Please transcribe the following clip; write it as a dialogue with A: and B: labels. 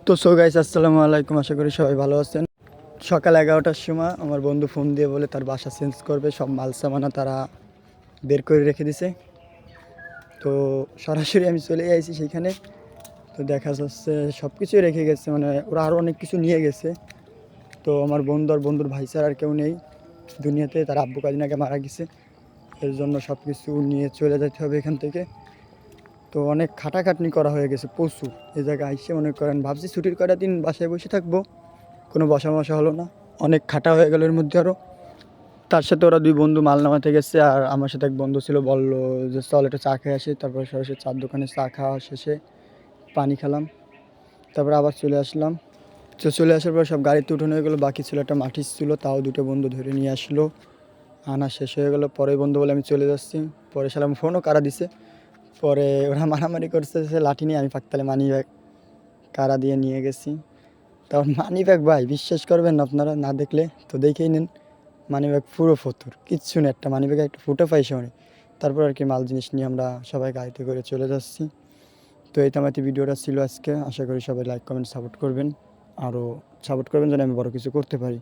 A: তো so guys, আসসালামু আলাইকুম। আশা করি সবাই ভালো আছেন। সকাল 11টার সময় আমার বন্ধু ফোন দিয়ে বলে তার বাসা চেঞ্জ করবে, সব মাল সামানা তারা বের করে রেখে দিছে। তো সরাসরি আমি চলে আইছি সেখানে। তো দেখা যাচ্ছে সব কিছুই রেখে গেছে, মানে ওরা আরও অনেক কিছু নিয়ে গেছে। তো আমার বন্ধু আর বন্ধুর ভাই স্যার আর কেউ নেই দুনিয়াতে, তার আব্বু কদিন আগে মারা গেছে। এর জন্য সব কিছু নিয়ে চলে যেতে হবে এখান থেকে। তো অনেক খাটাখাটনি করা হয়ে গেছে প্রচুর। এই জায়গায় আইসে মনে করেন ভাবছি ছুটির কটা দিন বাসায় বসে থাকবো, কোনো বসা মশা হলো না, অনেক খাটা হয়ে গেল এর মধ্যে আরও। তার সাথে ওরা দুই বন্ধু মাল নামাতে গেছে, আর আমার সাথে এক বন্ধু ছিল, বললো যে চল একটা চা খেয়ে আসি। তারপরে সরাসরি চার দোকানে চা খাওয়া শেষে পানি খেলাম, তারপরে আবার চলে আসলাম। তো চলে আসার পর সব গাড়িতে উঠানো হয়ে গেলো। বাকি ছিল একটা মাটির ছিল, তাও দুটো বন্ধু ধরে নিয়ে আসলো। আনা শেষ হয়ে গেলো, পরে বন্ধু বলে আমি চলে যাচ্ছি। পরে সালাম ফোনও কারা দিছে। পরে ওরা মারামারি করছে সে লাঠি নিয়ে, আমি ফাঁকতালে মানি ব্যাগ কারা দিয়ে নিয়ে গেছি। তারপর মানি ব্যাগ ভাই বিশ্বাস করবেন না আপনারা, না দেখলে তো দেখেই নেন। মানিব্যাগ পুরো ফতুর, কিচ্ছু নেই, একটা মানিব্যাগে একটা ফুটো পয়সাও নেই। তারপর আর কি মাল জিনিস নিয়ে আমরা সবাই গাড়িতে করে চলে যাচ্ছি। তো এই তামাতি ভিডিওটা ছিল আজকে। আশা করি সবাই লাইক কমেন্ট সাপোর্ট করবেন, আরও সাপোর্ট করবেন যেন আমি বড় কিছু করতে পারি।